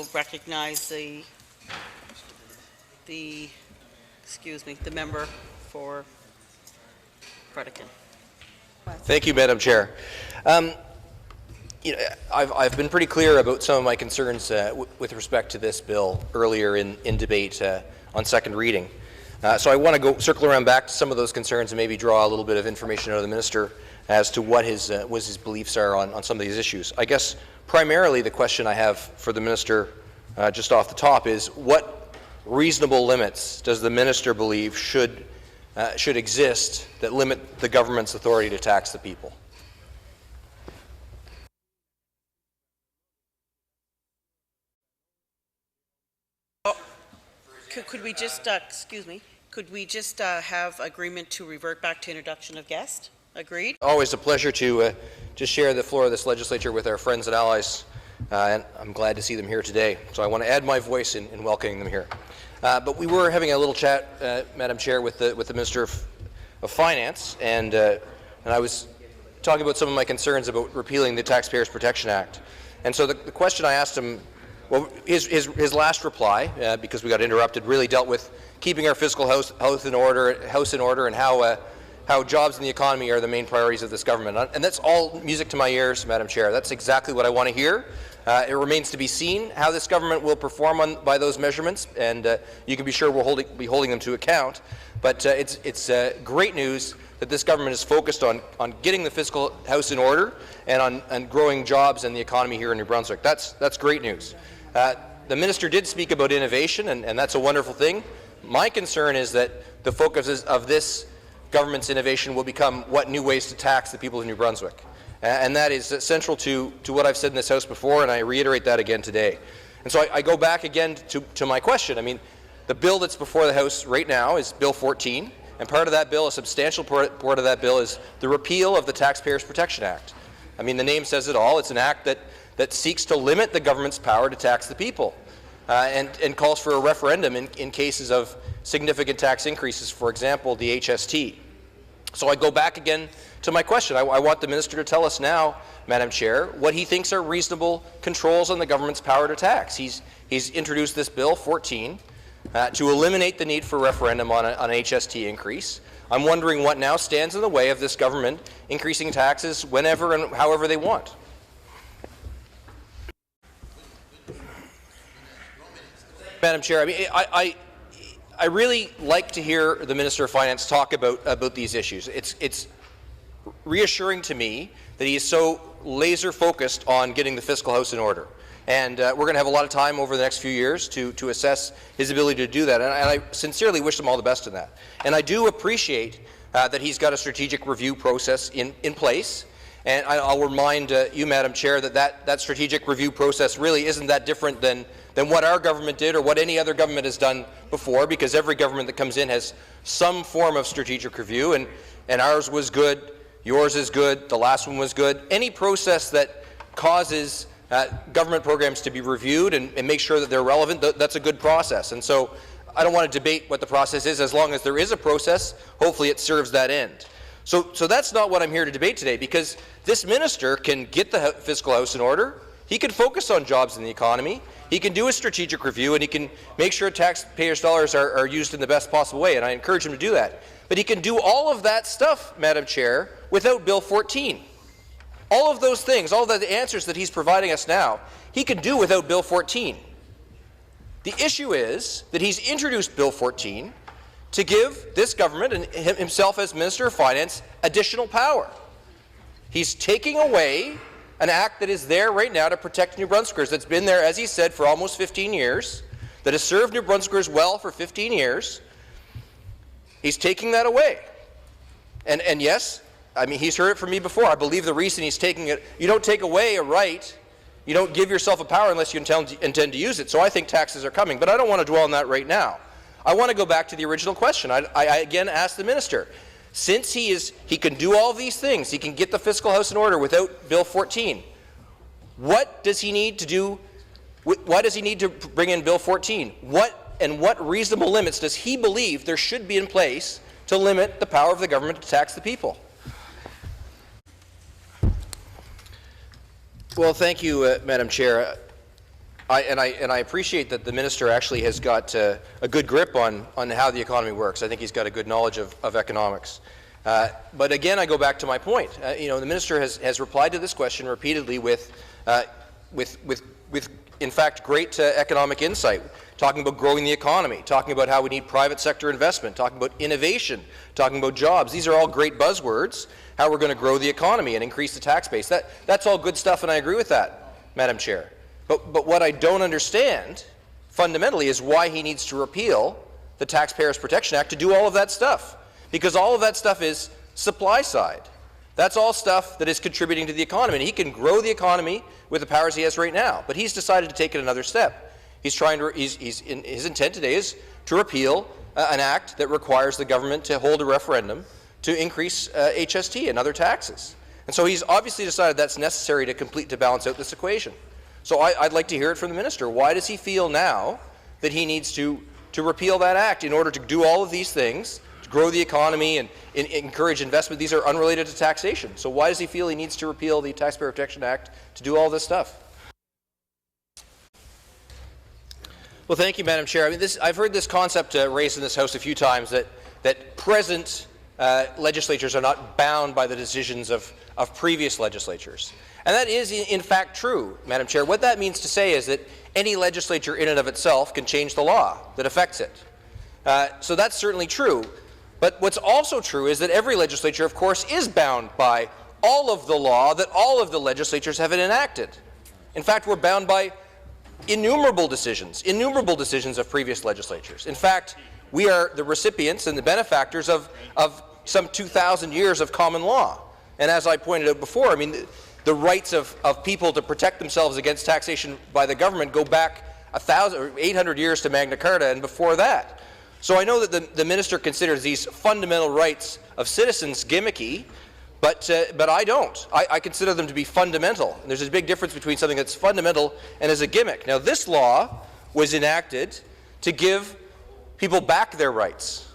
will recognize the member for Predican. Thank you, Madam Chair. I've been pretty clear about some of my concerns with respect to this bill earlier in debate on second reading. So I want to circle around back to some of those concerns and maybe draw a little bit of information out of the minister as to what his beliefs are on some of these issues. I guess primarily the question I have for the minister just off the top is, what reasonable limits does the minister believe should exist that limit the government's authority to tax the people? Could we just, could we just have agreement to revert back to introduction of guest? Agreed? Always a pleasure to share the floor of this legislature with our friends and allies, and I'm glad to see them here today. So I want to add my voice in welcoming them here. But we were having a little chat, Madam Chair, with the Minister of Finance, and I was talking about some of my concerns about repealing the Taxpayers Protection Act. And so the question I asked him, well, his last reply, because we got interrupted, really dealt with keeping our fiscal house in order, and how jobs in the economy are the main priorities of this government. And that's all music to my ears, Madam Chair. That's exactly what I want to hear. It remains to be seen how this government will perform by those measurements, and you can be sure we'll be holding them to account. But it's great news that this government is focused on getting the fiscal house in order and on growing jobs and the economy here in New Brunswick. That's great news. The minister did speak about innovation, and that's a wonderful thing. My concern is that the focus of this government's innovation will become what new ways to tax the people of New Brunswick. And that is central to what I've said in this House before, and I reiterate that again today. And so I go back again to my question. I mean, the bill that's before the House right now is Bill 14, and part of that bill, a substantial part of that bill, is the repeal of the Taxpayers Protection Act. I mean, the name says it all. It's an act that seeks to limit the government's power to tax the people, and calls for a referendum in cases of significant tax increases, for example, the HST. So I go back again to my question. I want the minister to tell us now, Madam Chair, what he thinks are reasonable controls on the government's power to tax. He's introduced this Bill 14 to eliminate the need for referendum on an HST increase. I'm wondering what now stands in the way of this government increasing taxes whenever and however they want. Madam Chair, I mean, I really like to hear the Minister of Finance talk about these issues. It's reassuring to me that he is so laser focused on getting the fiscal house in order. And we're going to have a lot of time over the next few years to assess his ability to do that. And I sincerely wish him all the best in that. And I do appreciate that he's got a strategic review process in place. And I'll remind you, Madam Chair, that strategic review process really isn't that different than what our government did or what any other government has done before, because every government that comes in has some form of strategic review, and ours was good, yours is good, the last one was good. Any process that causes government programs to be reviewed and make sure that they're relevant, that's a good process. And so I don't want to debate what the process is. As long as there is a process, hopefully it serves that end. So that's not what I'm here to debate today, because this minister can get the fiscal house in order. He can focus on jobs in the economy. He can do a strategic review, and he can make sure taxpayers' dollars are used in the best possible way, and I encourage him to do that. But he can do all of that stuff, Madam Chair, without Bill 14. All of those things, all of the answers that he's providing us now, he can do without Bill 14. The issue is that he's introduced Bill 14 to give this government and himself as Minister of Finance additional power. He's taking away an act that is there right now to protect New Brunswickers, that's been there, as he said, for almost 15 years, that has served New Brunswickers well for 15 years. He's taking that away. And yes, I mean, he's heard it from me before. I believe the reason he's taking it, you don't take away a right, you don't give yourself a power unless you intend to use it. So I think taxes are coming, but I don't want to dwell on that right now. I want to go back to the original question. I again ask the minister, since he can do all these things, he can get the fiscal house in order without Bill 14, what does he need to do? Why does he need to bring in Bill 14? What reasonable limits does he believe there should be in place to limit the power of the government to tax the people? Well, thank you, Madam Chair. I appreciate that the minister actually has got a good grip on how the economy works. I think he's got a good knowledge of economics. But again, I go back to my point. The minister has replied to this question repeatedly with in fact, great economic insight, talking about growing the economy, talking about how we need private sector investment, talking about innovation, talking about jobs. These are all great buzzwords, how we're going to grow the economy and increase the tax base. That's all good stuff, and I agree with that, Madam Chair. But what I don't understand, fundamentally, is why he needs to repeal the Taxpayers Protection Act to do all of that stuff. Because all of that stuff is supply side. That's all stuff that is contributing to the economy. And he can grow the economy with the powers he has right now. But he's decided to take it another step. His intent today is to repeal an act that requires the government to hold a referendum to increase HST and other taxes. And so he's obviously decided that's necessary to balance out this equation. So I'd like to hear it from the minister. Why does he feel now that he needs to repeal that act in order to do all of these things, to grow the economy and encourage investment? These are unrelated to taxation. So why does he feel he needs to repeal the Taxpayer Protection Act to do all this stuff? Well, thank you, Madam Chair. I've heard this concept raised in this House a few times that present legislatures are not bound by the decisions of previous legislatures. And that is, in fact, true, Madam Chair. What that means to say is that any legislature in and of itself can change the law that affects it. So that's certainly true. But what's also true is that every legislature, of course, is bound by all of the law that all of the legislatures have enacted. In fact, we're bound by innumerable decisions of previous legislatures. In fact, we are the recipients and the benefactors of some 2,000 years of common law. And as I pointed out before, the rights of people to protect themselves against taxation by the government go back 800 years to Magna Carta and before that. So I know that the minister considers these fundamental rights of citizens gimmicky, but I don't. I consider them to be fundamental. And there's a big difference between something that's fundamental and is a gimmick. Now, this law was enacted to give people back their rights,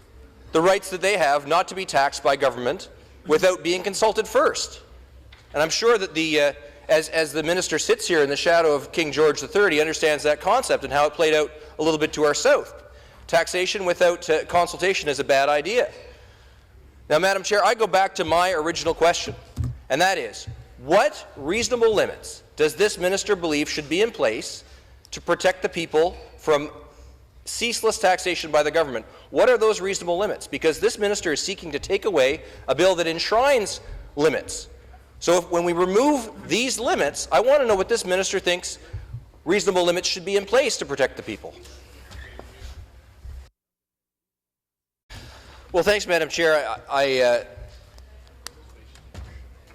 the rights that they have not to be taxed by government without being consulted first. And I'm sure that as the minister sits here in the shadow of King George III, he understands that concept and how it played out a little bit to our south. Taxation without consultation is a bad idea. Now, Madam Chair, I go back to my original question, and that is, what reasonable limits does this minister believe should be in place to protect the people from ceaseless taxation by the government? What are those reasonable limits? Because this minister is seeking to take away a bill that enshrines limits. So when we remove these limits, I want to know what this minister thinks reasonable limits should be in place to protect the people. Well, thanks, Madam Chair. I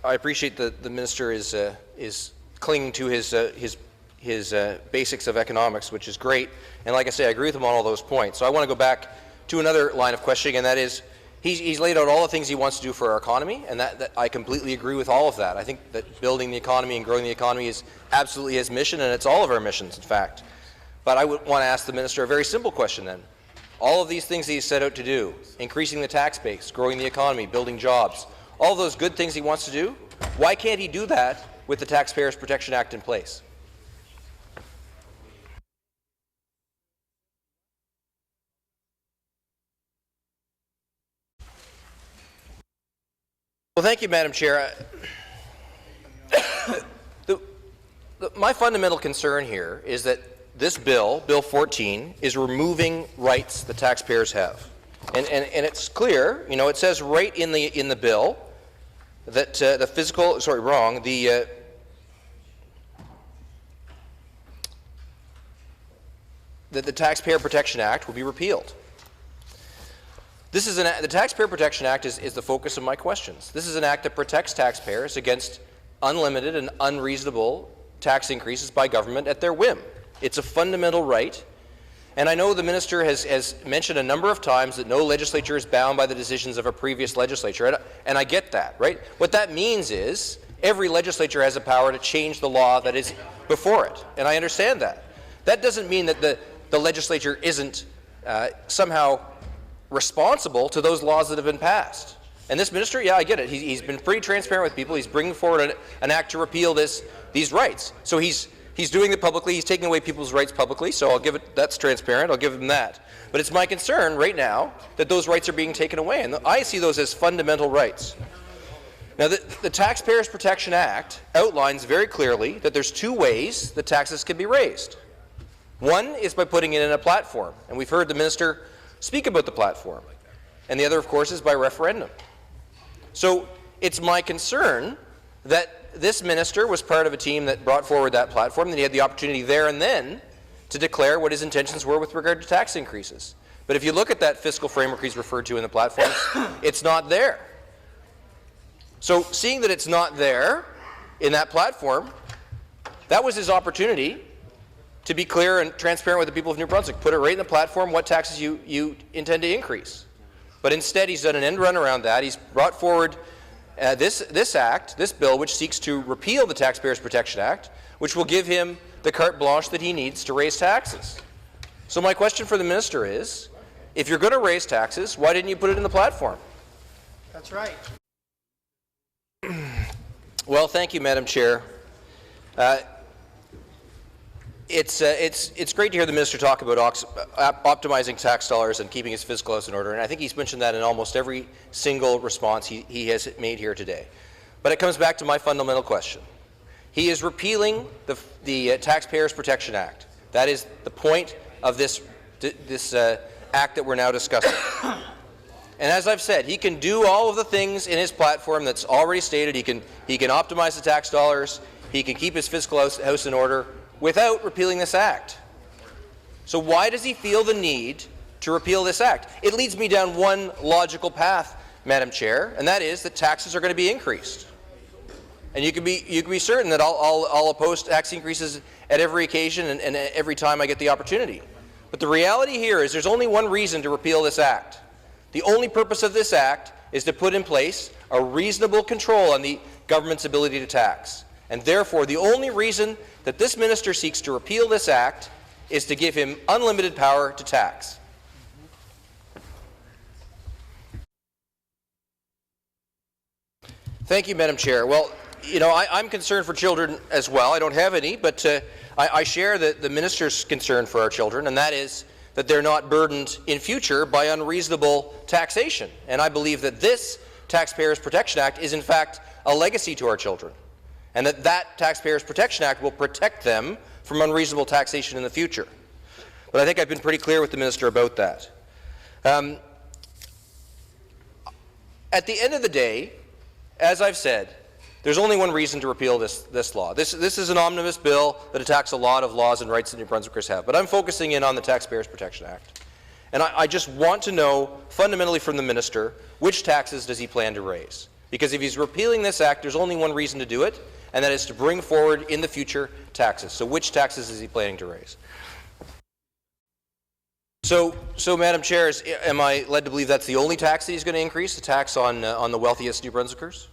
appreciate that the minister is clinging to his basics of economics, which is great. And like I say, I agree with him on all those points. So I want to go back to another line of questioning, and that is, he's laid out all the things he wants to do for our economy, and that I completely agree with all of that. I think that building the economy and growing the economy is absolutely his mission, and it's all of our missions, in fact. But I would want to ask the minister a very simple question then. All of these things he's set out to do, increasing the tax base, growing the economy, building jobs, all those good things he wants to do, why can't he do that with the Taxpayers Protection Act in place? Well, thank you, Madam Chair. My fundamental concern here is that this bill, Bill 14, is removing rights the taxpayers have, and it's clear. It says right in the bill that that the Taxpayer Protection Act will be repealed. The Taxpayer Protection Act is the focus of my questions. This is an act that protects taxpayers against unlimited and unreasonable tax increases by government at their whim. It's a fundamental right, and I know the minister has mentioned a number of times that no legislature is bound by the decisions of a previous legislature, and I get that, right? What that means is every legislature has a power to change the law that is before it, and I understand that. That doesn't mean that the legislature isn't somehow responsible to those laws that have been passed. And this minister, yeah, I get it. He's been pretty transparent with people. He's bringing forward an act to repeal these rights. So he's He's doing it publicly. He's taking away people's rights publicly, so I'll give it, that's transparent. I'll give him that. But it's my concern right now that those rights are being taken away, and I see those as fundamental rights. Now, the Taxpayers Protection Act outlines very clearly that there's two ways that taxes can be raised. One is by putting it in a platform, and we've heard the minister speak about the platform. And the other, of course, is by referendum. So it's my concern that this minister was part of a team that brought forward that platform, that he had the opportunity there and then to declare what his intentions were with regard to tax increases. But if you look at that fiscal framework he's referred to in the platform, it's not there. So seeing that it's not there in that platform, that was his opportunity to be clear and transparent with the people of New Brunswick. Put it right in the platform what taxes you intend to increase. But instead, he's done an end run around that. He's brought forward this bill, which seeks to repeal the Taxpayers Protection Act, which will give him the carte blanche that he needs to raise taxes. So my question for the minister is, if you're going to raise taxes, why didn't you put it in the platform? That's right. Well, thank you, Madam Chair. It's great to hear the minister talk about optimizing tax dollars and keeping his fiscal house in order, and I think he's mentioned that in almost every single response he has made here today. But it comes back to my fundamental question. He is repealing the Taxpayers Protection Act. That is the point of this act that we're now discussing. And as I've said, he can do all of the things in his platform that's already stated. He can optimize the tax dollars. He can keep his fiscal house in order without repealing this act. So why does he feel the need to repeal this act? It leads me down one logical path, Madam Chair, and that is that taxes are going to be increased. And you can be certain that I'll oppose tax increases at every occasion and every time I get the opportunity. But the reality here is there's only one reason to repeal this act. The only purpose of this act is to put in place a reasonable control on the government's ability to tax. And therefore, the only reason that this minister seeks to repeal this act is to give him unlimited power to tax. Thank you, Madam Chair. Well, you know, I'm concerned for children as well. I don't have any, but I share the minister's concern for our children, and that is that they're not burdened in future by unreasonable taxation. And I believe that this Taxpayers Protection Act is in fact a legacy to our children, and that Taxpayers Protection Act will protect them from unreasonable taxation in the future. But I think I've been pretty clear with the minister about that. At the end of the day, as I've said, there's only one reason to repeal this law. This is an omnibus bill that attacks a lot of laws and rights that New Brunswickers have, but I'm focusing in on the Taxpayers Protection Act. And I just want to know fundamentally from the minister, which taxes does he plan to raise? Because if he's repealing this act, there's only one reason to do it, and that is to bring forward in the future taxes. So which taxes is he planning to raise? So Madam Chair, am I led to believe that's the only tax that he's going to increase, the tax on the wealthiest New Brunswickers?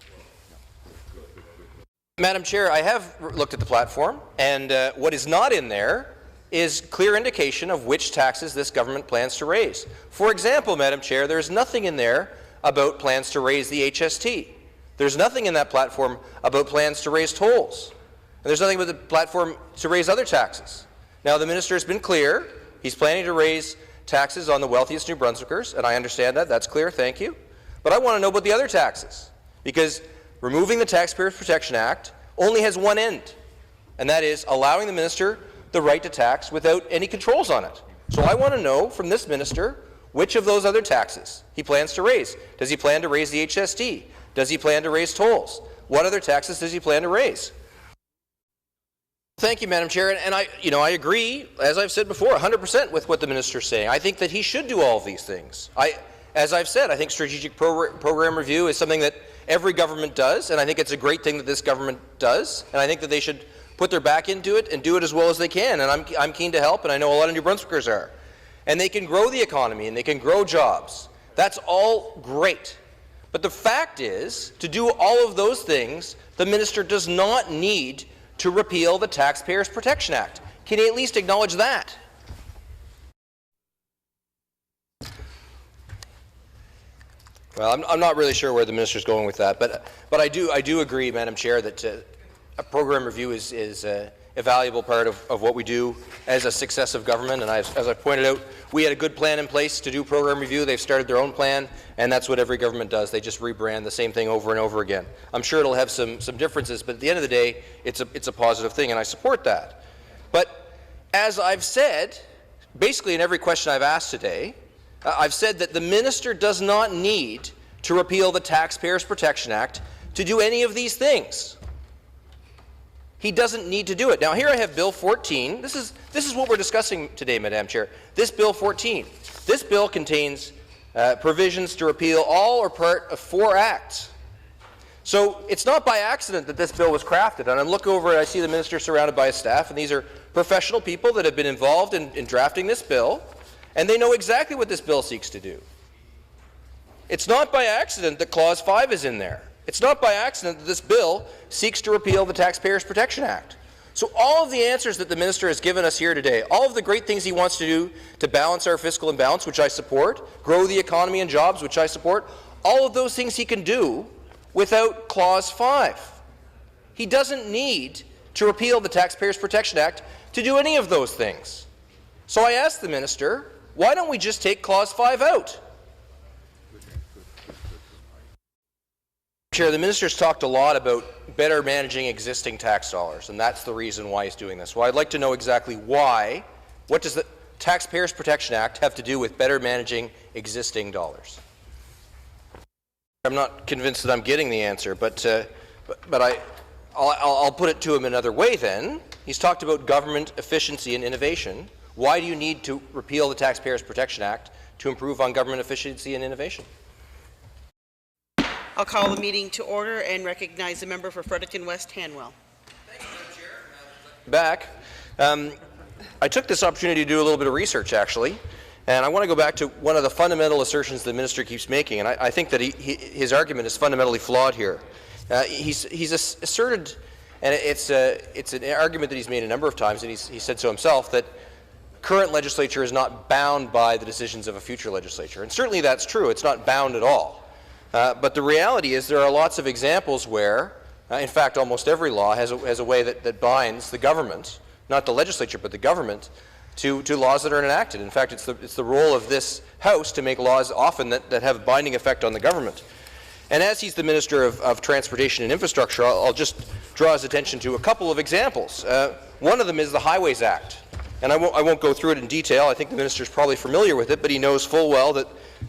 Madam Chair, I have looked at the platform, and what is not in there is clear indication of which taxes this government plans to raise. For example, Madam Chair, there's nothing in there about plans to raise the HST. There's nothing in that platform about plans to raise tolls. And there's nothing about the platform to raise other taxes. Now, the minister has been clear. He's planning to raise taxes on the wealthiest New Brunswickers, and I understand that. That's clear. Thank you. But I want to know about the other taxes, because removing the Taxpayers Protection Act only has one end, and that is allowing the minister the right to tax without any controls on it. So I want to know from this minister which of those other taxes he plans to raise. Does he plan to raise the HST? Does he plan to raise tolls? What other taxes does he plan to raise? Thank you, Madam Chair, and I agree, as I've said before, 100% with what the minister is saying. I think that he should do all of these things. As I've said, I think strategic program review is something that every government does, and I think it's a great thing that this government does, and I think that they should put their back into it and do it as well as they can, and I'm keen to help, and I know a lot of New Brunswickers are. And they can grow the economy, and they can grow jobs. That's all great. But the fact is, to do all of those things, the minister does not need to repeal the Taxpayers Protection Act. Can he at least acknowledge that? Well, I'm not really sure where the minister is going with that, but I do agree, Madam Chair, that a program review is a valuable part of what we do as a successive government. And as I pointed out, we had a good plan in place to do program review. They've started their own plan, and that's what every government does. They just rebrand the same thing over and over again. I'm sure it'll have some differences, but at the end of the day, it's a positive thing, and I support that. But as I've said, basically in every question I've asked today, I've said that the minister does not need to repeal the Taxpayers Protection Act to do any of these things. He doesn't need to do it. Now, here I have Bill 14. This is what we're discussing today, Madam Chair. This Bill 14. This bill contains provisions to repeal all or part of 4 acts. So it's not by accident that this bill was crafted. And I look over and I see the minister surrounded by his staff, and these are professional people that have been involved in drafting this bill, and they know exactly what this bill seeks to do. It's not by accident that Clause 5 is in there. It's not by accident that this bill seeks to repeal the Taxpayers Protection Act. So all of the answers that the minister has given us here today, all of the great things he wants to do to balance our fiscal imbalance, which I support, grow the economy and jobs, which I support, all of those things he can do without Clause 5. He doesn't need to repeal the Taxpayers Protection Act to do any of those things. So I asked the minister, why don't we just take Clause 5 out? Chair, the minister's talked a lot about better managing existing tax dollars, and that's the reason why he's doing this. Well, I'd like to know exactly why. What does the Taxpayers Protection Act have to do with better managing existing dollars? I'm not convinced that I'm getting the answer, but I'll put it to him another way then. He's talked about government efficiency and innovation. Why do you need to repeal the Taxpayers Protection Act to improve on government efficiency and innovation? I'll call the meeting to order and recognize the member for Fredericton West, Hanwell. Thank you, Madam Chair. Back. I took this opportunity to do a little bit of research, actually, and I want to go back to one of the fundamental assertions the minister keeps making, and I think that his argument is fundamentally flawed here. He's asserted, and it's an argument that he's made a number of times, and he said so himself, that current legislature is not bound by the decisions of a future legislature, and certainly that's true. It's not bound at all. But the reality is there are lots of examples where, in fact, almost every law has a way that binds the government, not the legislature, but the government, to laws that are enacted. In fact, it's the role of this House to make laws often that have a binding effect on the government. And as he's the Minister of Transportation and Infrastructure, I'll just draw his attention to a couple of examples. One of them is the Highways Act. And I won't go through it in detail. I think the minister is probably familiar with it, but he knows full well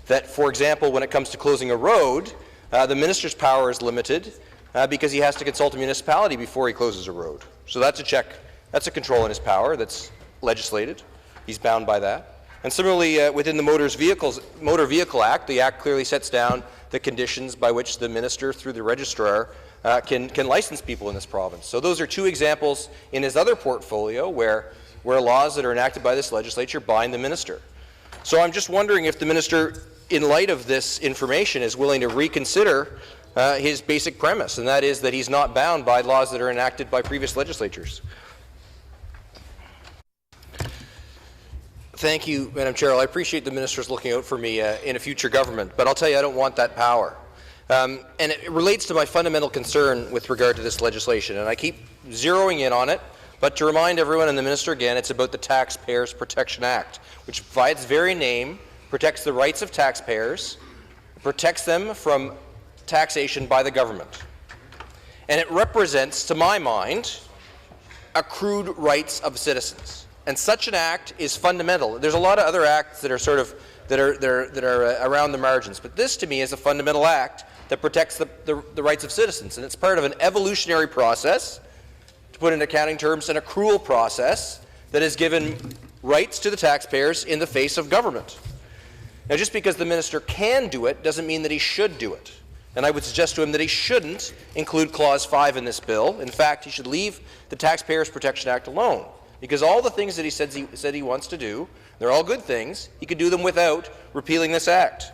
that, for example, when it comes to closing a road, the minister's power is limited because he has to consult a municipality before he closes a road. So that's a check. That's a control in his power that's legislated. He's bound by that. And similarly, within the Motor Vehicle Act, the Act clearly sets down the conditions by which the minister, through the registrar, can license people in this province. So those are 2 examples in his other portfolio where laws that are enacted by this legislature bind the minister. So I'm just wondering if the minister, in light of this information, is willing to reconsider his basic premise, and that is that he's not bound by laws that are enacted by previous legislatures. Thank you, Madam Chair. I appreciate the minister's looking out for me in a future government, but I'll tell you I don't want that power. And it relates to my fundamental concern with regard to this legislation, and I keep zeroing in on it. But to remind everyone and the minister again, it's about the Taxpayers Protection Act, which by its very name protects the rights of taxpayers, protects them from taxation by the government. And it represents, to my mind, accrued rights of citizens. And such an act is fundamental. There's a lot of other acts that are around the margins, but this to me is a fundamental act that protects the rights of citizens, and it's part of an evolutionary process, put in accounting terms, an accrual process that has given rights to the taxpayers in the face of government. Now, just because the minister can do it doesn't mean that he should do it. And I would suggest to him that he shouldn't include Clause 5 in this bill. In fact, he should leave the Taxpayers Protection Act alone, because all the things that he said he wants to do, they're all good things. He could do them without repealing this act.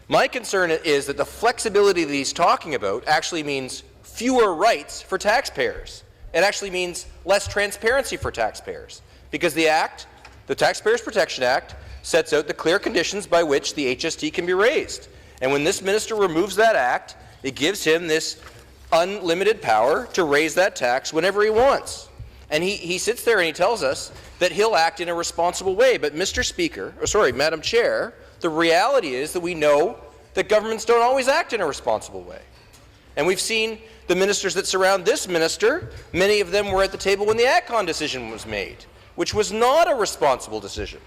My concern is that the flexibility that he's talking about actually means fewer rights for taxpayers. It actually means less transparency for taxpayers, because the Act, the Taxpayers Protection Act, sets out the clear conditions by which the HST can be raised. And when this minister removes that act, it gives him this unlimited power to raise that tax whenever he wants. And he sits there and he tells us that he'll act in a responsible way. But Madam Chair, the reality is that we know that governments don't always act in a responsible way. And we've seen the ministers that surround this minister, many of them were at the table when the ATCON decision was made, which was not a responsible decision.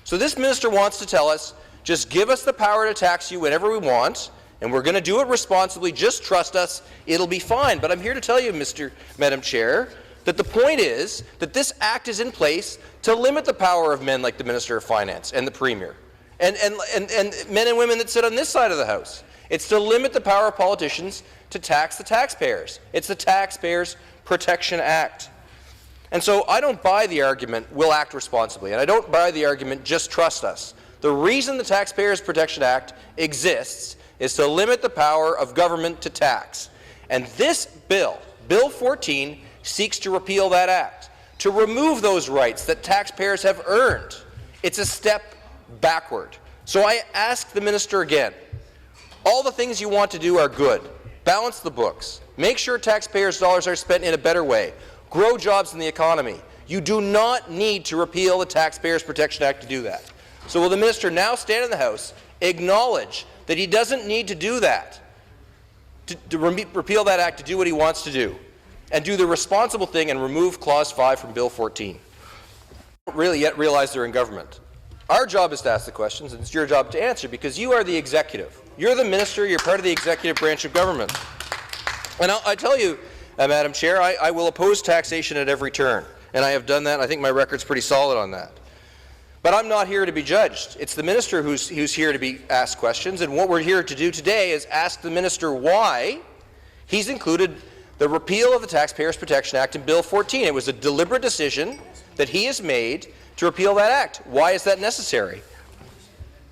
So this minister wants to tell us, just give us the power to tax you whenever we want, and we're going to do it responsibly, just trust us, it'll be fine. But I'm here to tell you, Madam Chair, that the point is that this act is in place to limit the power of men like the Minister of Finance and the Premier, and men and women that sit on this side of the House. It's to limit the power of politicians to tax the taxpayers. It's the Taxpayers Protection Act. And so I don't buy the argument, we'll act responsibly, and I don't buy the argument, just trust us. The reason the Taxpayers Protection Act exists is to limit the power of government to tax. And this bill, Bill 14, seeks to repeal that act, to remove those rights that taxpayers have earned. It's a step backward. So I ask the minister again, all the things you want to do are good. Balance the books. Make sure taxpayers' dollars are spent in a better way. Grow jobs in the economy. You do not need to repeal the Taxpayers Protection Act to do that. So will the minister now stand in the House, acknowledge that he doesn't need to do that, to repeal that act to do what he wants to do, and do the responsible thing and remove Clause 5 from Bill 14? Don't really yet realize they're in government. Our job is to ask the questions, and it's your job to answer, because you are the executive. You're the minister, you're part of the executive branch of government. And I tell you, Madam Chair, I will oppose taxation at every turn, and I have done that. I think my record's pretty solid on that. But I'm not here to be judged. It's the minister who's here to be asked questions, and what we're here to do today is ask the minister why he's included the repeal of the Taxpayers Protection Act in Bill 14. It was a deliberate decision that he has made to repeal that act. Why is that necessary?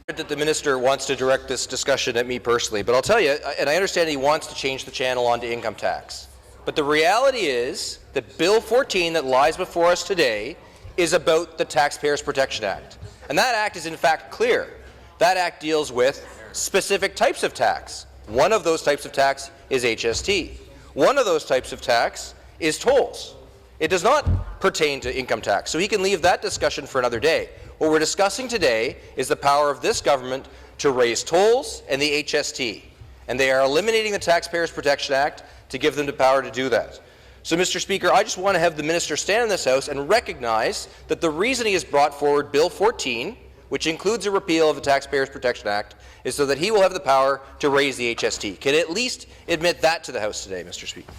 That the minister wants to direct this discussion at me personally, but I'll tell you, and I understand he wants to change the channel onto income tax. But the reality is that Bill 14 that lies before us today is about the Taxpayers Protection Act. And that act is in fact clear. That act deals with specific types of tax. One of those types of tax is HST. One of those types of tax is tolls. It does not pertain to income tax, so he can leave that discussion for another day. What we're discussing today is the power of this government to raise tolls and the HST. And they are eliminating the Taxpayers Protection Act to give them the power to do that. So, Mr. Speaker, I just want to have the minister stand in this House and recognize that the reason he has brought forward Bill 14, which includes a repeal of the Taxpayers Protection Act, is so that he will have the power to raise the HST. Can at least admit that to the House today, Mr. Speaker?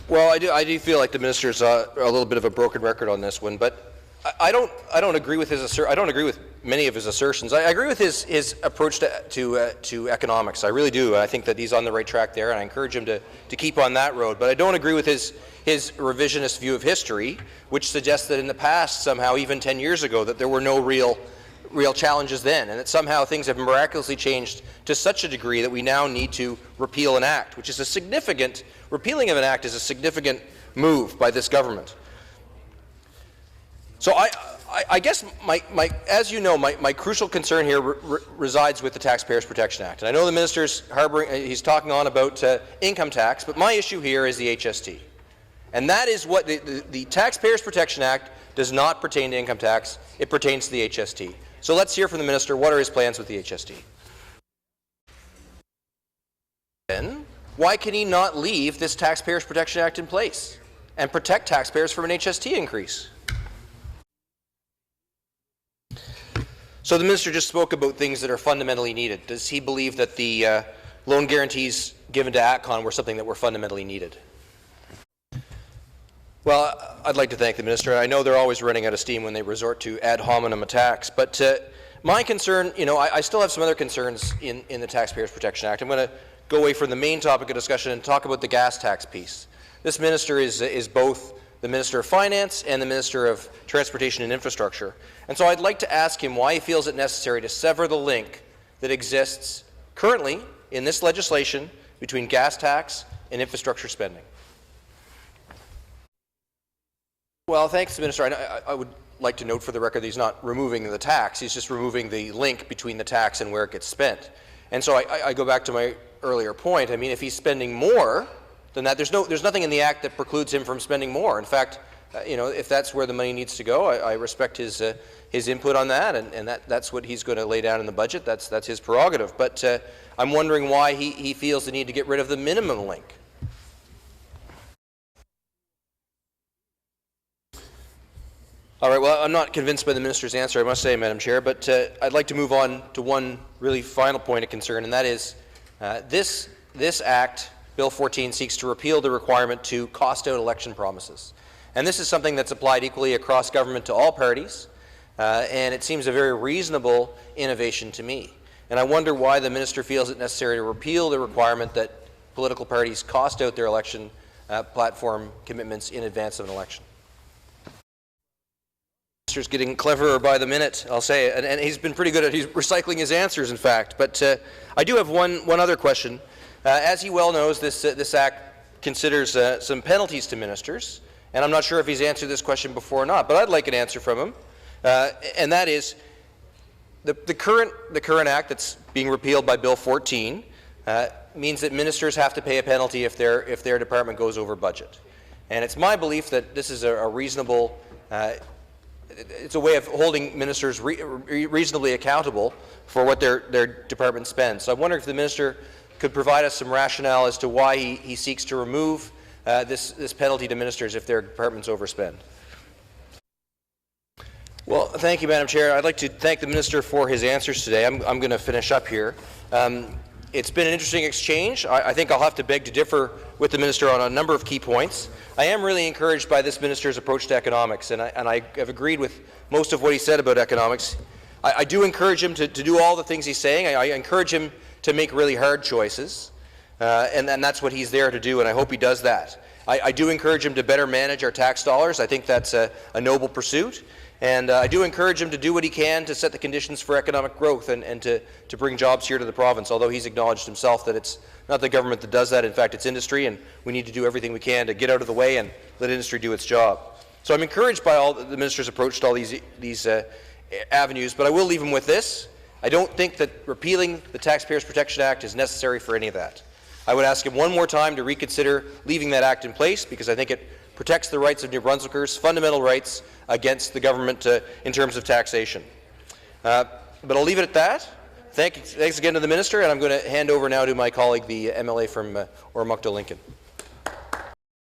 Well, I do feel like the minister's a little bit of a broken record on this one, but I don't agree with his I don't agree with many of his assertions. I agree with his approach to economics. I really do. I think that he's on the right track there, and I encourage him to keep on that road. But I don't agree with his revisionist view of history, which suggests that in the past, somehow, even 10 years ago, that there were no real challenges then, and that somehow things have miraculously changed to such a degree that we now need to repeal an act, which is a significant repealing of an act is a significant move by this government. So I guess as you know, my crucial concern here resides with the Taxpayers Protection Act. And I know the minister's he's talking on about income tax, but my issue here is the HST. And that is what the Taxpayers Protection Act does not pertain to income tax, it pertains to the HST. So let's hear from the minister, what are his plans with the HST? Then, why can he not leave this Taxpayers Protection Act in place and protect taxpayers from an HST increase? So the minister just spoke about things that are fundamentally needed. Does he believe that the loan guarantees given to ATCON were something that were fundamentally needed? Well, I'd like to thank the minister. I know they're always running out of steam when they resort to ad hominem attacks, but my concern, I still have some other concerns in the Taxpayers Protection Act. I'm going to go away from the main topic of discussion and talk about the gas tax piece. This minister is both the Minister of Finance and the Minister of Transportation and Infrastructure. And so I'd like to ask him why he feels it necessary to sever the link that exists currently in this legislation between gas tax and infrastructure spending. Well, thanks, Minister. I would like to note for the record that he's not removing the tax. He's just removing the link between the tax and where it gets spent. And so I go back to my earlier point. I mean, if he's spending more than that. There's nothing in the Act that precludes him from spending more. In fact, if that's where the money needs to go, I respect his input on that, and that's what he's going to lay down in the budget. That's his prerogative. But I'm wondering why he feels the need to get rid of the minimum link. All right, well, I'm not convinced by the minister's answer, I must say, Madam Chair, but I'd like to move on to one really final point of concern, and that is this Act, Bill 14, seeks to repeal the requirement to cost out election promises. And this is something that's applied equally across government to all parties, and it seems a very reasonable innovation to me. And I wonder why the minister feels it necessary to repeal the requirement that political parties cost out their election platform commitments in advance of an election. The minister's getting cleverer by the minute, I'll say, and he's been pretty good at recycling his answers, in fact. But I do have one other question. As he well knows, this Act considers some penalties to ministers, and I'm not sure if he's answered this question before or not, but I'd like an answer from him, and that is the current Act that's being repealed by Bill 14 means that ministers have to pay a penalty if their department goes over budget. And it's my belief that this is a reasonable it's a way of holding ministers reasonably accountable for what their department spends. So I wonder if the minister could provide us some rationale as to why he seeks to remove this penalty to ministers if their departments overspend. Well, thank you, Madam Chair. I'd like to thank the minister for his answers today. I'm going to finish up here. It's been an interesting exchange. I think I'll have to beg to differ with the minister on a number of key points. I am really encouraged by this minister's approach to economics, and I have agreed with most of what he said about economics. I do encourage him to do all the things he's saying. I encourage him to make really hard choices, and that's what he's there to do, and I hope he does that. I do encourage him to better manage our tax dollars. I think that's a noble pursuit. And I do encourage him to do what he can to set the conditions for economic growth and to bring jobs here to the province, although he's acknowledged himself that it's not the government that does that. In fact, it's industry, and we need to do everything we can to get out of the way and let industry do its job. So I'm encouraged by all the minister's approach to all these avenues, but I will leave him with this. I don't think that repealing the Taxpayers Protection Act is necessary for any of that. I would ask him one more time to reconsider leaving that act in place, because I think it protects the rights of New Brunswickers, fundamental rights against the government in terms of taxation. But I'll leave it at that. Thanks again to the minister, and I'm going to hand over now to my colleague, the MLA from Macdonald Lincoln.